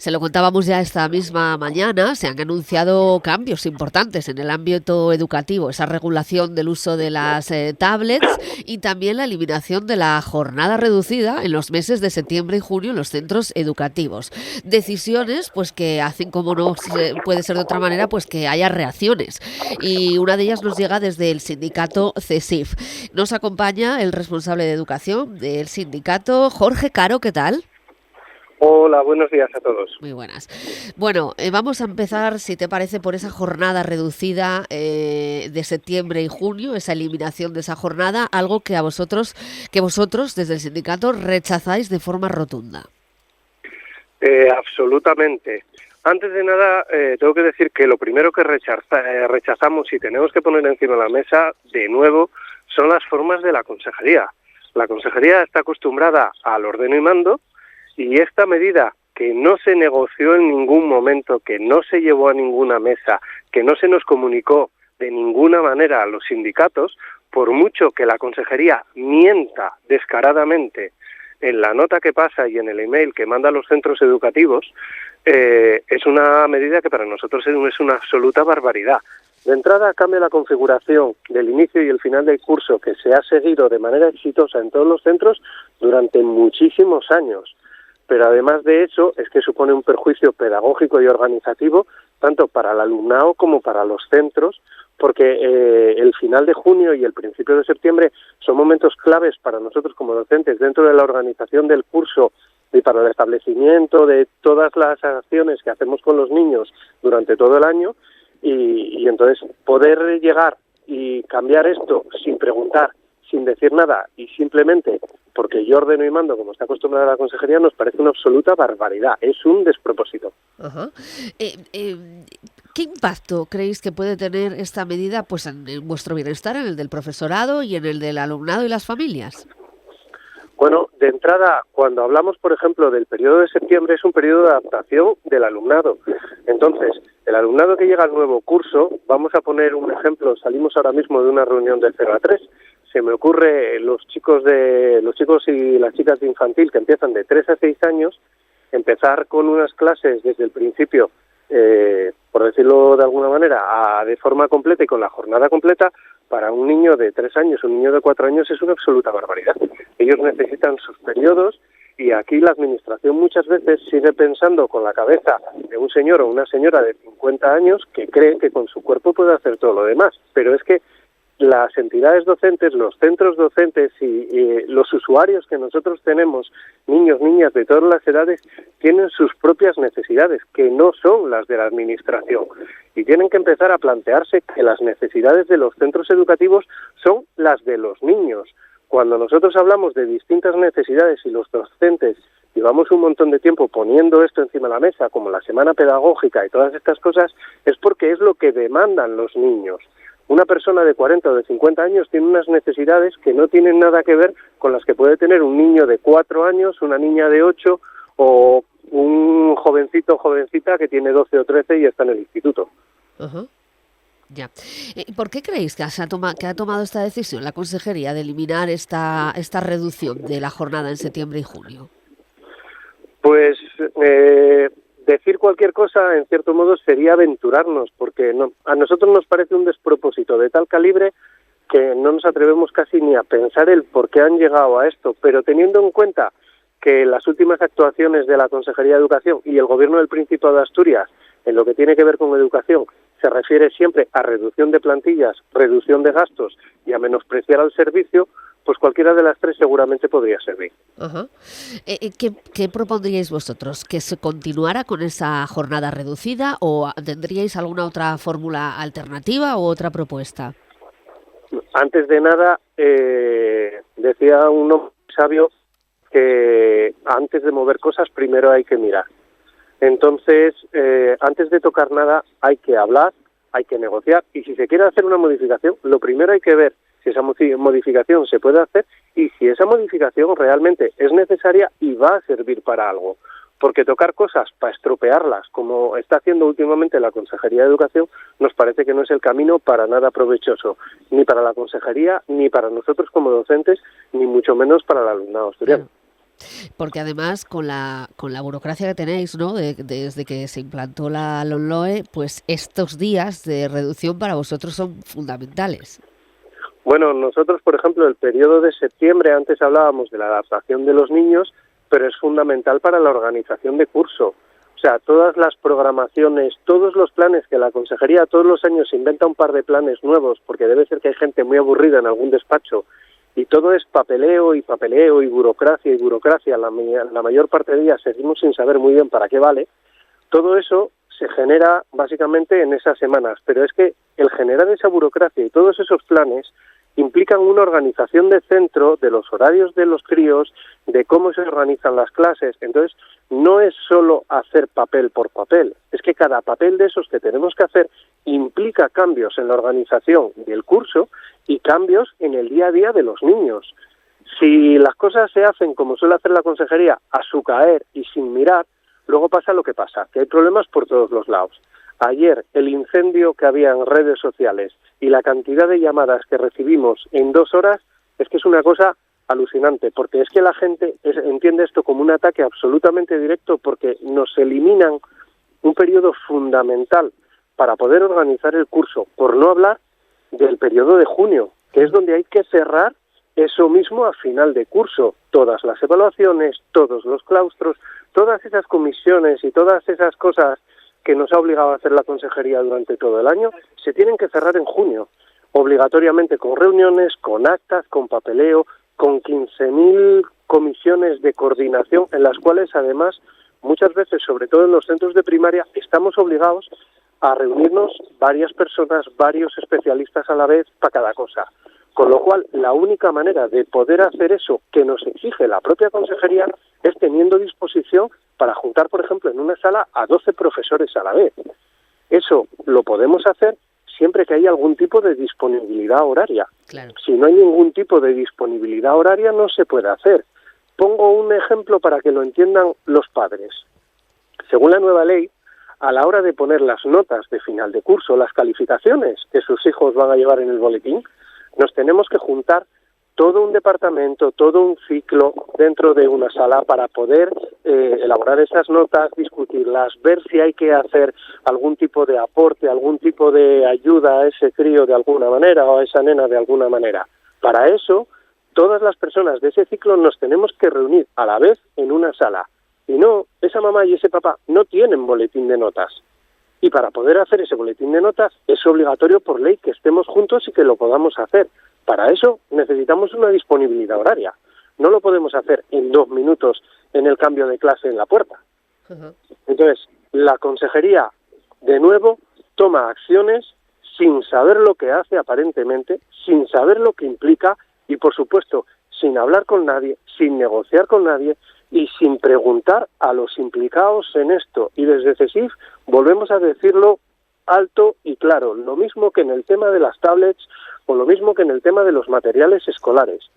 Se lo contábamos ya esta misma mañana, se han anunciado cambios importantes en el ámbito educativo, esa regulación del uso de las tablets y también la eliminación de la jornada reducida en los meses de septiembre y junio en los centros educativos. Decisiones pues que hacen, como no puede ser de otra manera, pues que haya reacciones. Y una de ellas nos llega desde el sindicato CESIF. Nos acompaña el responsable de educación del sindicato, Jorge Caro, ¿qué tal? Hola, buenos días a todos. Muy buenas. Bueno, vamos a empezar, si te parece, por esa jornada reducida de septiembre y junio, esa eliminación de esa jornada, algo que vosotros desde el sindicato rechazáis de forma rotunda. Absolutamente. Antes de nada, tengo que decir que lo primero que rechazamos y tenemos que poner encima de la mesa, de nuevo, son las formas de la consejería. La consejería está acostumbrada al ordeno y mando, y esta medida que no se negoció en ningún momento, que no se llevó a ninguna mesa, que no se nos comunicó de ninguna manera a los sindicatos, por mucho que la consejería mienta descaradamente en la nota que pasa y en el email que manda a los centros educativos, es una medida que para nosotros es una absoluta barbaridad. De entrada cambia la configuración del inicio y el final del curso, que se ha seguido de manera exitosa en todos los centros durante muchísimos años. Pero además de eso, es que supone un perjuicio pedagógico y organizativo, tanto para el alumnado como para los centros, porque el final de junio y el principio de septiembre son momentos claves para nosotros como docentes dentro de la organización del curso y para el establecimiento de todas las acciones que hacemos con los niños durante todo el año, y entonces poder llegar y cambiar esto sin preguntar, sin decir nada y simplemente porque yo ordeno y mando como está acostumbrada la consejería, nos parece una absoluta barbaridad, es un despropósito. Ajá. ¿Qué impacto creéis que puede tener esta medida pues en vuestro bienestar, en el del profesorado y en el del alumnado y las familias? Bueno, de entrada, cuando hablamos, por ejemplo, del periodo de septiembre, es un periodo de adaptación del alumnado. Entonces, el alumnado que llega al nuevo curso, vamos a poner un ejemplo, salimos ahora mismo de una reunión de 0 a 3, se me ocurre los chicos y las chicas de infantil que empiezan de 3 a 6 años, empezar con unas clases desde el principio, por decirlo de alguna manera, de forma completa y con la jornada completa. Para un niño de 3 años, un niño de 4 años es una absoluta barbaridad. Ellos necesitan sus periodos y aquí la administración muchas veces sigue pensando con la cabeza de un señor o una señora de 50 años que cree que con su cuerpo puede hacer todo lo demás. Pero es que las entidades docentes, los centros docentes y los usuarios que nosotros tenemos, niños, niñas de todas las edades, tienen sus propias necesidades, que no son las de la administración. Y tienen que empezar a plantearse que las necesidades de los centros educativos son las de los niños. Cuando nosotros hablamos de distintas necesidades y los docentes llevamos un montón de tiempo poniendo esto encima de la mesa, como la semana pedagógica y todas estas cosas, es porque es lo que demandan los niños. Una persona de 40 o de 50 años tiene unas necesidades que no tienen nada que ver con las que puede tener un niño de 4 años, una niña de 8 o un jovencito o jovencita que tiene 12 o 13 y está en el instituto. Uh-huh. Ya. ¿Por qué creéis que ha tomado esta decisión la consejería de eliminar esta reducción de la jornada en septiembre y junio? Pues decir cualquier cosa, en cierto modo, sería aventurarnos, porque a nosotros nos parece un despropósito de tal calibre que no nos atrevemos casi ni a pensar el por qué han llegado a esto, pero teniendo en cuenta que las últimas actuaciones de la Consejería de Educación y el Gobierno del Principado de Asturias, en lo que tiene que ver con educación, se refiere siempre a reducción de plantillas, reducción de gastos y a menospreciar al servicio, pues cualquiera de las tres seguramente podría servir. Uh-huh. ¿Qué propondríais vosotros? ¿Que se continuara con esa jornada reducida o tendríais alguna otra fórmula alternativa o otra propuesta? Antes de nada, decía un hombre sabio que antes de mover cosas primero hay que mirar. Entonces, antes de tocar nada hay que hablar, hay que negociar y si se quiere hacer una modificación, lo primero hay que ver si esa modificación se puede hacer y si esa modificación realmente es necesaria y va a servir para algo. Porque tocar cosas para estropearlas, como está haciendo últimamente la Consejería de Educación, nos parece que no es el camino para nada provechoso, ni para la Consejería, ni para nosotros como docentes, ni mucho menos para el alumnado asturiano. Porque además con la burocracia que tenéis, ¿no? Desde que se implantó la LOMLOE, pues estos días de reducción para vosotros son fundamentales. Bueno, nosotros, por ejemplo, el periodo de septiembre, antes hablábamos de la adaptación de los niños, pero es fundamental para la organización de curso. O sea, todas las programaciones, todos los planes que la consejería todos los años inventa un par de planes nuevos, porque debe ser que hay gente muy aburrida en algún despacho, y todo es papeleo y papeleo y burocracia, la mayor parte de ellas seguimos sin saber muy bien para qué vale. Todo eso se genera básicamente en esas semanas, pero es que el generar esa burocracia y todos esos planes implican una organización de centro, de los horarios de los críos, de cómo se organizan las clases. Entonces, no es solo hacer papel por papel, es que cada papel de esos que tenemos que hacer implica cambios en la organización del curso y cambios en el día a día de los niños. Si las cosas se hacen como suele hacer la consejería, a su caer y sin mirar, luego pasa lo que pasa, que hay problemas por todos los lados. Ayer, el incendio que había en redes sociales y la cantidad de llamadas que recibimos en 2 horas, es que es una cosa alucinante, porque es que la gente entiende esto como un ataque absolutamente directo, porque nos eliminan un periodo fundamental para poder organizar el curso, por no hablar del periodo de junio, que es donde hay que cerrar eso mismo a final de curso, todas las evaluaciones, todos los claustros, todas esas comisiones y todas esas cosas que nos ha obligado a hacer la consejería durante todo el año, se tienen que cerrar en junio, obligatoriamente con reuniones, con actas, con papeleo, con 15.000 comisiones de coordinación, en las cuales además muchas veces, sobre todo en los centros de primaria, estamos obligados a reunirnos varias personas, varios especialistas a la vez para cada cosa. Con lo cual, la única manera de poder hacer eso que nos exige la propia consejería es teniendo disposición para juntar, por ejemplo, en una sala a 12 profesores a la vez. Eso lo podemos hacer siempre que haya algún tipo de disponibilidad horaria. Claro. Si no hay ningún tipo de disponibilidad horaria, no se puede hacer. Pongo un ejemplo para que lo entiendan los padres. Según la nueva ley, a la hora de poner las notas de final de curso, las calificaciones que sus hijos van a llevar en el boletín, nos tenemos que juntar todo un departamento, todo un ciclo dentro de una sala para poder elaborar esas notas, discutirlas, ver si hay que hacer algún tipo de aporte, algún tipo de ayuda a ese crío de alguna manera o a esa nena de alguna manera. Para eso, todas las personas de ese ciclo nos tenemos que reunir a la vez en una sala. Y no, esa mamá y ese papá no tienen boletín de notas. Y para poder hacer ese boletín de notas es obligatorio por ley que estemos juntos y que lo podamos hacer. Para eso necesitamos una disponibilidad horaria. No lo podemos hacer en 2 minutos en el cambio de clase en la puerta. Uh-huh. Entonces, la consejería, de nuevo, toma acciones sin saber lo que hace aparentemente, sin saber lo que implica y, por supuesto, sin hablar con nadie, sin negociar con nadie y sin preguntar a los implicados en esto. Y desde CESIF volvemos a decirlo alto y claro, lo mismo que en el tema de las tablets o lo mismo que en el tema de los materiales escolares.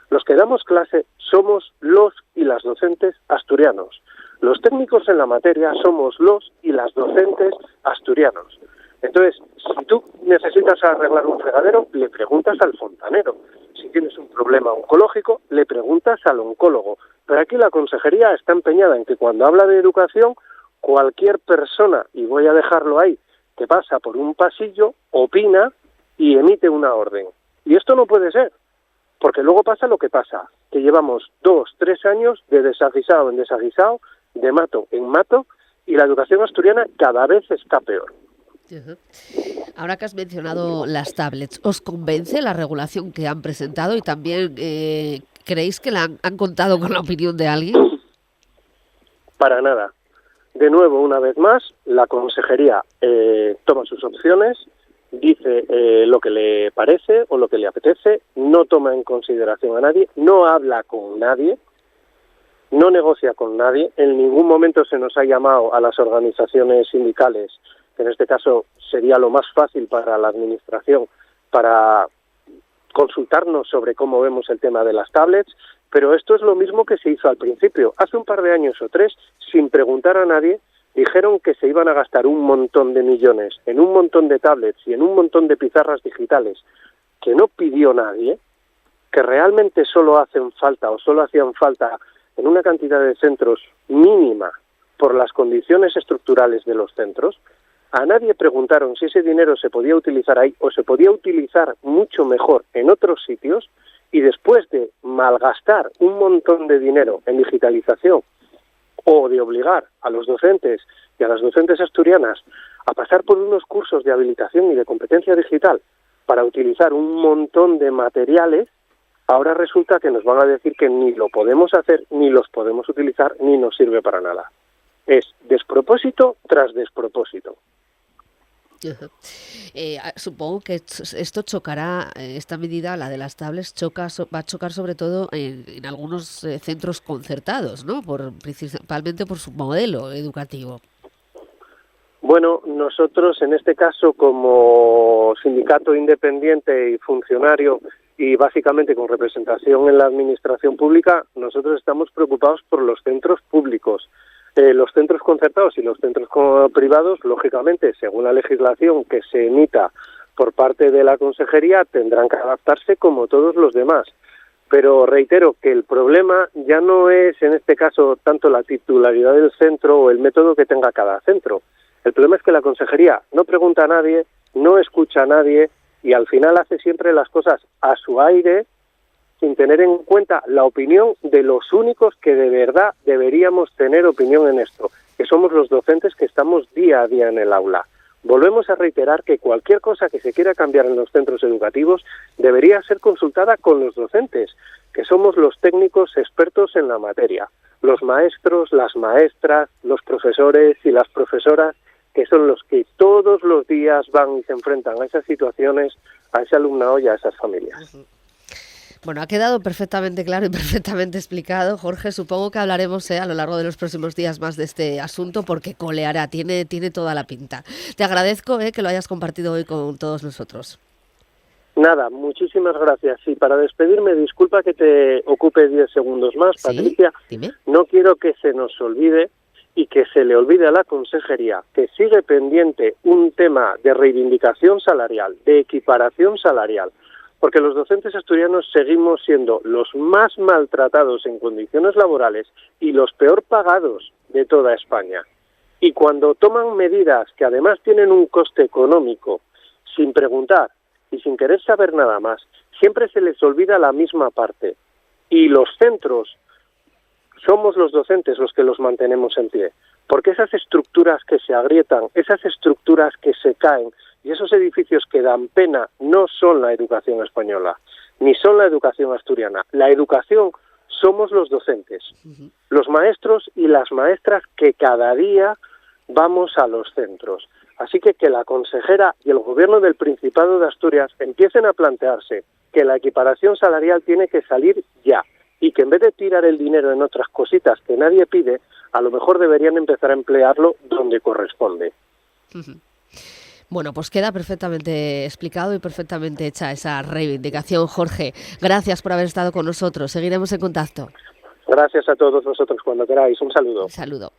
Los que damos clase somos los y las docentes asturianos. Los técnicos en la materia somos los y las docentes asturianos. Entonces, si tú necesitas arreglar un fregadero, le preguntas al fontanero. Si tienes un problema oncológico, le preguntas al oncólogo. Pero aquí la consejería está empeñada en que cuando habla de educación, cualquier persona, y voy a dejarlo ahí, que pasa por un pasillo, opina y emite una orden. Y esto no puede ser, porque luego pasa lo que pasa, que llevamos 2, 3 años de desaguisado en desaguisado, de mato en mato, y la educación asturiana cada vez está peor. Uh-huh. Ahora que has mencionado las tablets, ¿os convence la regulación que han presentado y también creéis que han contado con la opinión de alguien? Para nada. De nuevo, una vez más, la consejería toma sus opciones, dice lo que le parece o lo que le apetece, no toma en consideración a nadie, no habla con nadie, no negocia con nadie, en ningún momento se nos ha llamado a las organizaciones sindicales, que en este caso sería lo más fácil para la administración, para consultarnos sobre cómo vemos el tema de las tablets, pero esto es lo mismo que se hizo al principio. Hace un par de años o 3, sin preguntar a nadie, dijeron que se iban a gastar un montón de millones en un montón de tablets y en un montón de pizarras digitales que no pidió nadie, que realmente solo hacen falta o solo hacían falta en una cantidad de centros mínima por las condiciones estructurales de los centros, a nadie preguntaron si ese dinero se podía utilizar ahí o se podía utilizar mucho mejor en otros sitios, y después de malgastar un montón de dinero en digitalización o de obligar a los docentes y a las docentes asturianas a pasar por unos cursos de habilitación y de competencia digital para utilizar un montón de materiales, ahora resulta que nos van a decir que ni lo podemos hacer, ni los podemos utilizar, ni nos sirve para nada. Es despropósito tras despropósito. Supongo que esto chocará, esta medida, la de las tablets, va a chocar sobre todo en algunos centros concertados, ¿no? Principalmente por su modelo educativo. Bueno, nosotros en este caso, como sindicato independiente y funcionario y básicamente con representación en la administración pública, nosotros estamos preocupados por los centros públicos. Los centros concertados y los centros privados, lógicamente, según la legislación que se emita por parte de la Consejería, tendrán que adaptarse como todos los demás. Pero reitero que el problema ya no es, en este caso, tanto la titularidad del centro o el método que tenga cada centro. El problema es que la Consejería no pregunta a nadie, no escucha a nadie y al final hace siempre las cosas a su aire, sin tener en cuenta la opinión de los únicos que de verdad deberíamos tener opinión en esto, que somos los docentes que estamos día a día en el aula. Volvemos a reiterar que cualquier cosa que se quiera cambiar en los centros educativos debería ser consultada con los docentes, que somos los técnicos expertos en la materia, los maestros, las maestras, los profesores y las profesoras, que son los que todos los días van y se enfrentan a esas situaciones, a ese alumnado y a esas familias. Bueno, ha quedado perfectamente claro y perfectamente explicado. Jorge, supongo que hablaremos a lo largo de los próximos días más de este asunto porque coleará, tiene toda la pinta. Te agradezco que lo hayas compartido hoy con todos nosotros. Nada, muchísimas gracias. Y para despedirme, disculpa que te ocupe 10 segundos más, ¿Sí? Patricia. Dime. No quiero que se nos olvide y que se le olvide a la Consejería que sigue pendiente un tema de reivindicación salarial, de equiparación salarial, porque los docentes asturianos seguimos siendo los más maltratados en condiciones laborales y los peor pagados de toda España. Y cuando toman medidas que además tienen un coste económico, sin preguntar y sin querer saber nada más, siempre se les olvida la misma parte. Y los centros somos los docentes los que los mantenemos en pie, porque esas estructuras que se agrietan, esas estructuras que se caen, y esos edificios que dan pena no son la educación española, ni son la educación asturiana. La educación somos los docentes, los maestros y las maestras que cada día vamos a los centros. Así que la consejera y el gobierno del Principado de Asturias empiecen a plantearse que la equiparación salarial tiene que salir ya y que en vez de tirar el dinero en otras cositas que nadie pide, a lo mejor deberían empezar a emplearlo donde corresponde. Bueno, pues queda perfectamente explicado y perfectamente hecha esa reivindicación. Jorge, gracias por haber estado con nosotros. Seguiremos en contacto. Gracias a todos vosotros cuando queráis. Un saludo. Un saludo.